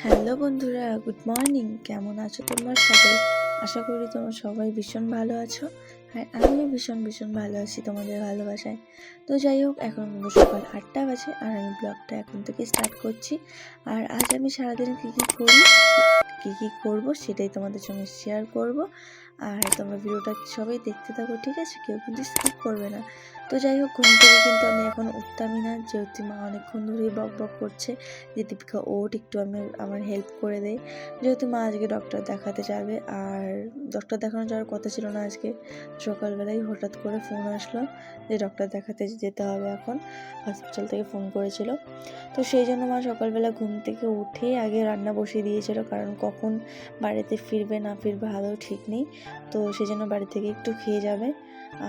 Hello বন্ধুরা, good morning. কেমন আছো তোমরা সবাই? আশা করি তোমরা সবাই ভীষণ ভালো আছো। আর আমিও ভীষণ ভীষণ ভালো আছি তোমাদের ভালোবাসায়। তো যাই হোক, এখন কিন্তু সকাল 8টা বাজে আর আমি ব্লগটা এখন থেকে স্টার্ট করছি। আর আজ আমি সারাদিন কী কী করবো সেটাই তোমাদের সঙ্গে শেয়ার করব। আর তোমরা ভিডিওটা সবাই দেখতে থাকো, ঠিক আছে? কেউ কিন্তু স্কিপ করবে না। তো যাই হোক, ঘুম থেকে কিন্তু আমি এখন উঠতামই না, যেহেতু মা অনেকক্ষণ ধরেই বক বক করছে যে দীপিকা ওঠ, একটু আমার হেল্প করে দেয়। যেহেতু মা আজকে ডক্টর দেখাতে যাবে, আর ডক্টর দেখানো যাওয়ার কথা ছিল না আজকে। সকালবেলায় হঠাৎ করে ফোন আসলো যে ডক্টর দেখাতে যেতে হবে, এখন হসপিটাল থেকে ফোন করেছিল। তো সেই জন্য মা সকালবেলা ঘুম থেকে উঠে আগে রান্না বসিয়ে দিয়েছিল, কারণ কখন বাড়িতে ফিরবে না ফিরবে আদৌ ঠিক নেই। তো সেই জন্য বাড়ি থেকে একটু খেয়ে যাবে।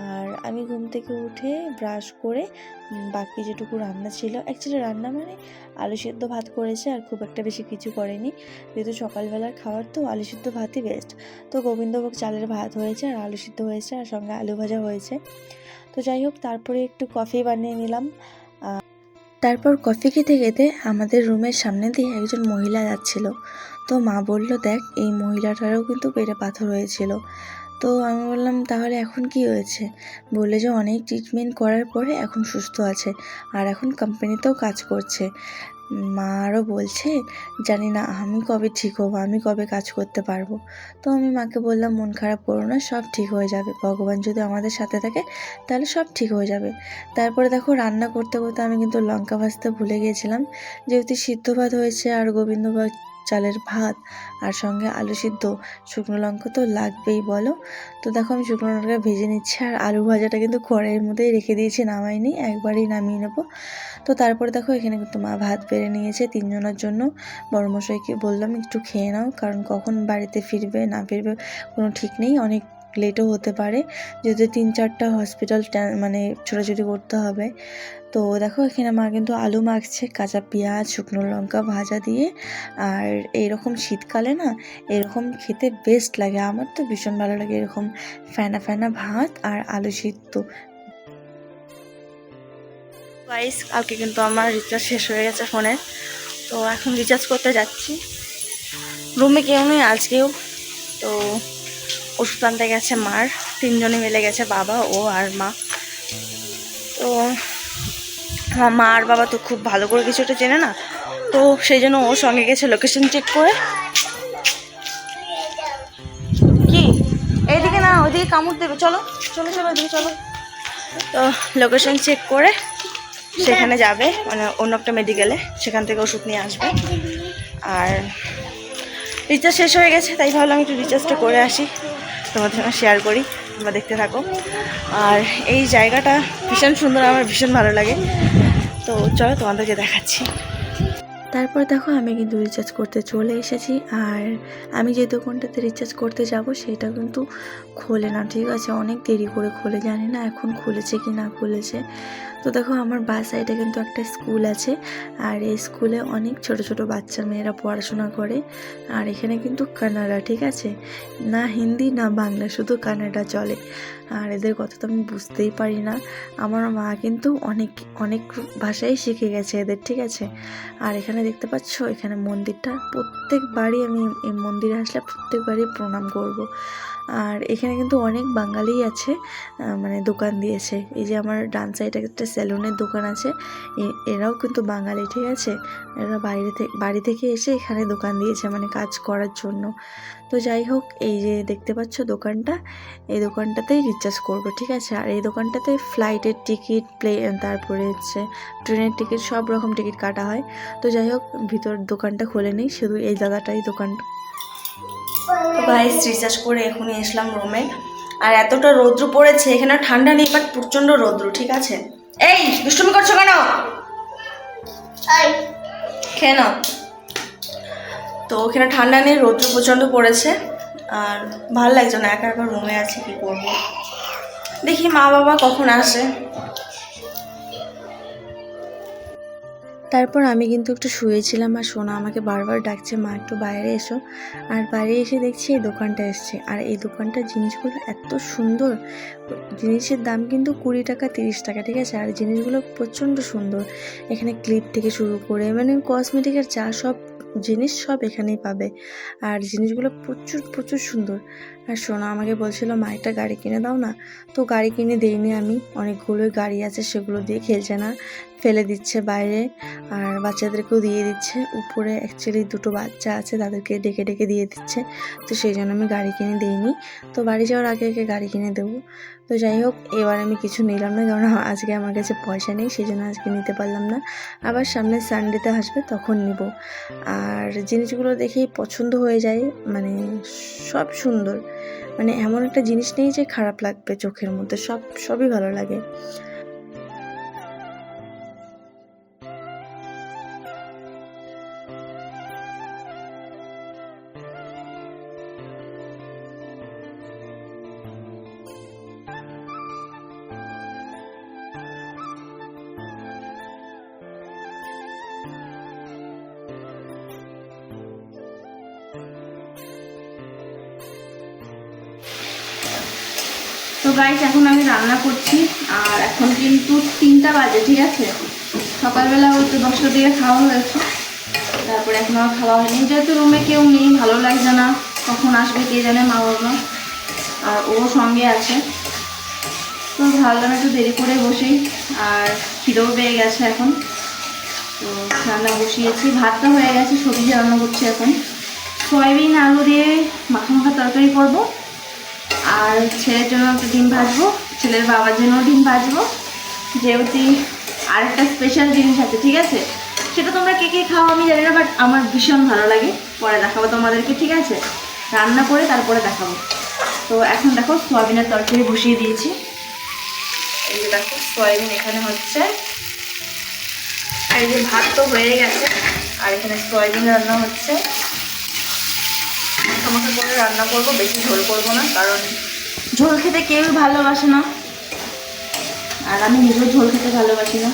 আর আমি ঘুম থেকে উঠে ব্রাশ করে বাকি যেটুকু রান্না ছিল, অ্যাকচুয়ালি রান্না মানে আলু সেদ্ধ ভাত করেছে, আর খুব একটা বেশি কিছু করেনি, যেহেতু সকালবেলার খাবার তো আলু সেদ্ধ ভাতই বেস্ট। তো গোবিন্দভোগ চালের ভাত হয়েছে, আর আলু সেদ্ধ হয়েছে, আর সঙ্গে আলু ভাজা হয়েছে। তো যাই হোক, তারপরে একটু কফি বানিয়ে নিলাম। তারপর কফি খেতে খেতে আমাদের রুমের সামনে দিয়ে একজন মহিলা যাচ্ছিল। তো মা বলল, দেখ এই মহিলাটারও কিন্তু পেটে পাথর হয়েছিল। তো আমি বললাম, তাহলে এখন কি হয়েছে? বললে যে অনেক ট্রিটমেন্ট করার পরে এখন সুস্থ আছে, আর এখন কোম্পানিতেও কাজ করছে। মা আরও বলছে, জানি না আমি কবে ঠিক হবো, আমি কবে কাজ করতে পারবো। তো আমি মাকে বললাম, মন খারাপ করো না, সব ঠিক হয়ে যাবে। ভগবান যদি আমাদের সাথে থাকে তাহলে সব ঠিক হয়ে যাবে। তারপরে দেখো, রান্না করতে করতে আমি কিন্তু লঙ্কা ভাজতে ভুলে গিয়েছিলাম। যেহেতু সিদ্ধ ভাত হয়েছে আর গোবিন্দভোগ চালের ভাত, আর সঙ্গে আলু সিদ্ধ, শুকনো লঙ্কা তো লাগবেই বলো। তো দেখো, আমি শুকনো লঙ্কা ভেজে নিচ্ছি, আর আলু ভাজাটা কিন্তু কড়াইয়ের মধ্যেই রেখে দিয়েছি, নামাইনি, একবারই নামিয়ে নেবো। তো তারপরে দেখো, এখানে কিন্তু মা ভাত বেড়ে নিয়েছে 3জনের জন্য। বড়মশাইকে বললাম একটু খেয়ে নাও, কারণ কখন বাড়িতে ফিরবে না ফিরবে কোনো ঠিক নেই, অনেক লেটও হতে পারে, যেহেতু 3-4টা হসপিটাল মানে ছোটাছুটি করতে হবে। তো দেখো, এখানে মা কিন্তু আলু মাখছে, কাঁচা পেঁয়াজ শুকনো লঙ্কা ভাজা দিয়ে। আর এইরকম শীতকালে না এরকম খেতে বেস্ট লাগে, আমার তো ভীষণ ভালো লাগে এরকম ফেনা ফেনা ভাত আর আলু সিদ্ধ। গাইস, কালকে কিন্তু আমার রিচার্জ শেষ হয়ে গেছে ফোনের, তো এখন রিচার্জ করতে যাচ্ছি। রুমে কেউ নেই আজকেও, তো ওষুধ আনতে গেছে মার, 3জনে মিলে গেছে, বাবা ও আর মা। তো আমার মা আর বাবা তো খুব ভালো করে কিছুটা চেনে না, তো সেই জন্য ওর সঙ্গে গেছে লোকেশন চেক করে। কি এইদিকে না, ওইদিকে কামড় দেবে, চলো চলো চলো ওইদিকে চলো। তো লোকেশন চেক করে সেখানে যাবে, মানে অন্য একটা মেডিকেলে, সেখান থেকে ওষুধ নিয়ে আসবে। আর রিচার্জ শেষ হয়ে গেছে, তাই ভাবলাম একটু রিচার্জটা করে আসি, তোমাদের সঙ্গে শেয়ার করি, তোমরা দেখতে থাকো। আর এই জায়গাটা ভীষণ সুন্দর, আমার ভীষণ ভালো লাগে। তো চলো তোমাদেরকে দেখাচ্ছি। তারপর দেখো, আমি কিন্তু রিচার্জ করতে চলে এসেছি, আর আমি যে দোকানটাতে রিচার্জ করতে যাব সেটা কিন্তু খোলে না, ঠিক আছে? অনেক দেরি করে খোলে, জানি না এখন খুলেছে কি না খুলেছে। তো দেখো, আমার বাঁ সাইডে কিন্তু একটা স্কুল আছে, আর এই স্কুলে অনেক ছোট ছোট বাচ্চা মেয়েরা পড়াশোনা করে। আর এখানে কিন্তু কানাডা, ঠিক আছে? না হিন্দি না বাংলা, শুধু কানাডা চলে। আর এদের কথা তো আমি বুঝতেই পারি না। আমার মা কিন্তু অনেক অনেক ভাষাই শিখে গেছে এদের, ঠিক আছে? আর এখানে দেখতে পাচ্ছ, এখানে মন্দিরটা, প্রত্যেকবারই আমি এই মন্দিরে আসলে প্রত্যেকবারই প্রণাম করব। আর এখানে কিন্তু অনেক বাঙালিই আছে, মানে দোকান দিয়েছে। এই যে আমার ডান সাইডে একটা সেলুনের দোকান আছে, এরাও কিন্তু বাঙালি, ঠিক আছে? এরা বাড়ি থেকে এসে এখানে দোকান দিয়েছে, মানে কাজ করার জন্য। তো যাই হোক, এই যে দেখতে পাচ্ছ দোকানটা, এই দোকানটাতেই রিচার্জ করবো, ঠিক আছে? আর এই দোকানটাতে ফ্লাইটের টিকিট, তারপরে হচ্ছে ট্রেনের টিকিট, সব রকম টিকিট কাটা হয়। তো যাই হোক, ভিতর দোকানটা খোলে নেই, শুধু এই দাদাটাই দোকান। তো গাইস, রিচার্জ করে এখনই এসলাম রুমে। আর এতটা রৌদ্র পড়েছে, এখানে ঠান্ডা নেই, বাট প্রচণ্ড রৌদ্র, ঠিক আছে? এই দুষ্টুমি করছো কেন? খেয়ে নাও। তো ওখানে ঠান্ডা নেই, রৌদ্র প্রচণ্ড পড়েছে, আর ভালো লাগছে না, একা একা রুমে আছি, কী করবো। দেখি মা বাবা কখন আসে। তারপর আমি কিন্তু একটু শুয়েছিলাম আর সোনা আমাকে বারবার ডাকছে, মা একটু বাইরে এসো। আর বাইরে এসে দেখছি এই দোকানটা এসছে, আর এই দোকানটার জিনিসগুলো এত সুন্দর। জিনিসের দাম কিন্তু 20 টাকা 30 টাকা, ঠিক আছে, আর জিনিসগুলো প্রচণ্ড সুন্দর। এখানে ক্লিপ থেকে শুরু করে মানে কসমেটিকের যা সব জিনিস সব এখানেই পাবে, আর জিনিসগুলো প্রচুর প্রচুর সুন্দর। আর সোনা আমাকে বলছিল মা একটা গাড়ি কিনে দাও না, তো গাড়ি কিনে দেইনি আমি, অনেকগুলোই গাড়ি আছে সেগুলো দিয়ে খেলছে না, ফেলে দিচ্ছে বাইরে, আর বাচ্চাদেরকেও দিয়ে দিচ্ছে। উপরে অ্যাকচুয়ালি দুটো বাচ্চা আছে, তাদেরকে ডেকে ডেকে দিয়ে দিচ্ছে, তো সেই জন্য আমি গাড়ি কিনে দিইনি। তো বাড়ি যাওয়ার আগে আগে গাড়ি কিনে দেবো। তো যাই হোক, এবার আমি কিছু নিলাম না, কারণ আজকে আমার কাছে পয়সা নেই, সেই জন্য আজকে নিতে পারলাম না। আবার সামনের সানডেতে আসবে তখন নিব। আর জিনিসগুলো দেখেই পছন্দ হয়ে যায়, মানে সব সুন্দর, মানে এমন একটা জিনিস নেই যে খারাপ লাগবে চোখের মধ্যে, সবই ভালো লাগে। তো গাইস, এখন আমি রান্না করছি, আর এখন কিন্তু 3টা বাজে, ঠিক আছে। সকালবেলা হয়তো 10টার দিকে খাওয়া হয়েছে, তারপরে এখন আর খাওয়া হয়নি, যেহেতু রুমে কেউ নেই, ভালো লাগছে না, কখন আসবে কে জানে, মা বাবা আর ও সঙ্গে আছে। তো ভাবলাম একটু দেরি করে বসি, আর খিদেও পেয়ে গেছে এখন। তো রান্না বসিয়েছি, ভাতটা হয়ে গেছে, সবজি রান্না করছি এখন। সয়াবিন আলু দিয়ে মাখা মাখা তরকারি করবো, আর ছেলের জন্য একটা ডিম ভাজবো, ছেলের বাবার জন্য ডিম ভাজবো, যেহেতু আরেকটা স্পেশাল জিনিস আছে, ঠিক আছে। সেটা তোমরা কে কে খাও আমি জানি না, বাট আমার ভীষণ ভালো লাগে। পরে দেখাবো তোমাদেরকে, ঠিক আছে, রান্না করে তারপরে দেখাবো। তো এখন দেখো সয়াবিনের তরকারি বসিয়ে দিয়েছি, এই যে দেখো সয়াবিন এখানে হচ্ছে, আর এই যে ভাত তো হয়ে গেছে, আর এখানে সয়াবিন রান্না হচ্ছে। মাখা করে রান্না করবো, বেশি ঝোল করবো না, কারণ ঝোল খেতে কেউই ভালোবাসে না, আর আমি নিজেও ঝোল খেতে ভালোবাসি না।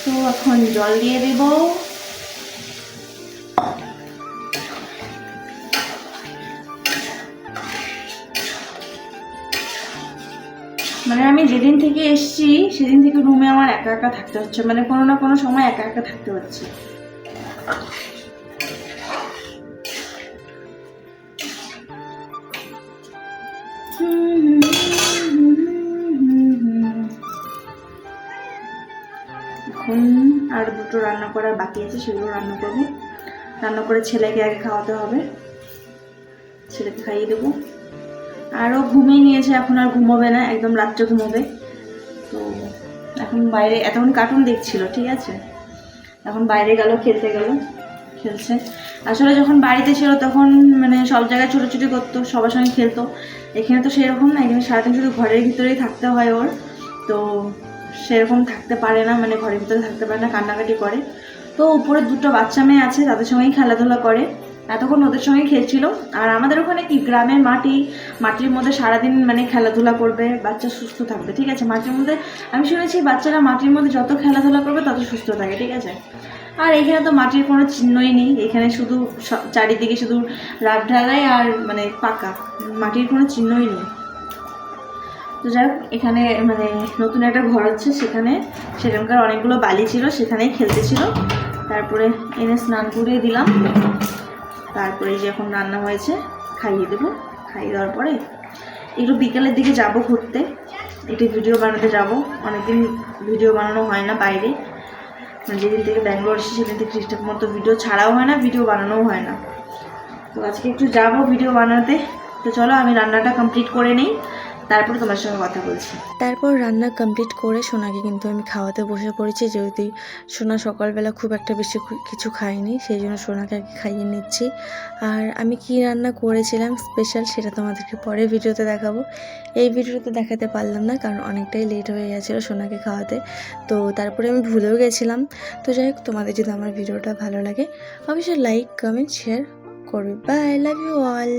তো এখন জল দিয়ে দেব। মানে আমি যেদিন থেকে এসছি সেদিন থেকে রুমে আমার একা একা থাকতে হচ্ছে, মানে কোনো না কোনো সময় একা একা থাকতে হচ্ছে। এখন আর দুটো রান্না করার বাকি আছে, সেগুলো রান্না করব। রান্না করে ছেলেকে আগে খাওয়াতে হবে, ছেলেকে খাইয়ে দেবো। আরও ঘুমিয়ে নিয়েছে, এখন আর ঘুমোবে না, একদম রাত্রে ঘুমোবে। তো এখন বাইরে এতক্ষণ কার্টুন দেখছিল, ঠিক আছে, এখন বাইরে গেল, খেলছে। আসলে যখন বাড়িতে ছিল তখন মানে সব জায়গায় ছোটাছুটি করতো, সবার সঙ্গে খেলতো। এখানে তো সেরকম না, এখানে সারাদিন শুধু ঘরের ভিতরেই থাকতে হয় ওর, তো সেরকম থাকতে পারে না, মানে ঘরের ভিতরে থাকতে পারে না, কান্নাকাটি করে। তো উপরে দুটো বাচ্চা মেয়ে আছে, তাদের সঙ্গেই খেলাধুলা করে, এতক্ষণ ওদের সঙ্গে খেলছিল। আর আমাদের ওখানে কি গ্রামের মাটির মধ্যে সারাদিন মানে খেলাধুলা করবে, বাচ্চা সুস্থ থাকবে, ঠিক আছে। মাটির মধ্যে আমি শুনেছি বাচ্চারা মাটির মধ্যে যত খেলাধুলা করবে তত সুস্থ থাকে, ঠিক আছে। আর এখানে তো মাটির কোনো চিহ্নই নেই, এখানে শুধু চারিদিকে শুধু রাত ঢালাই আর মানে পাকা, মাটির কোনো চিহ্নই নেই। তো যাই হোক, এখানে মানে নতুন একটা ঘর হচ্ছে, সেখানকার অনেকগুলো বালি ছিল, সেখানেই খেলতেছিল। তারপরে এনে স্নান করিয়ে দিলাম, তারপরে যে এখন রান্না হয়েছে, খাইয়ে দেবো। খাইয়ে দেওয়ার পরে একটু বিকালের দিকে যাব ঘুরতে, একটু ভিডিও বানাতে যাব। অনেকদিন ভিডিও বানানো হয় না বাইরে, যেদিন থেকে ব্যাঙ্গালোর এসেছি সেদিন থেকে ঠিকঠাক মতো ভিডিও ছাড়াও হয় না, ভিডিও বানানোও হয় না। তো আজকে একটু যাব ভিডিও বানাতে। তো চলো আমি রান্নাটা কমপ্লিট করে নিই, তারপর তোমার সঙ্গে কথা বলছি। তারপর রান্না কমপ্লিট করে সোনাকে কিন্তু আমি খাওয়াতে বসে পড়েছি, যেহেতু সোনা সকালবেলা খুব একটা বেশি কিছু খায়নি, সেই জন্য সোনাকে আগে খাইয়ে নিচ্ছি। আর আমি কি রান্না করেছিলাম স্পেশাল সেটা তোমাদেরকে পরে ভিডিওতে দেখাবো, এই ভিডিওতে দেখাতে পারলাম না, কারণ অনেকটাই লেট হয়ে গেছিলো সোনাকে খাওয়াতে। তো তারপরে আমি ভুলেও গেছিলাম। তো যাই হোক, তোমাদের যদি আমার ভিডিওটা ভালো লাগে অবশ্যই লাইক কমেন্ট শেয়ার করবে। Bye, love you all.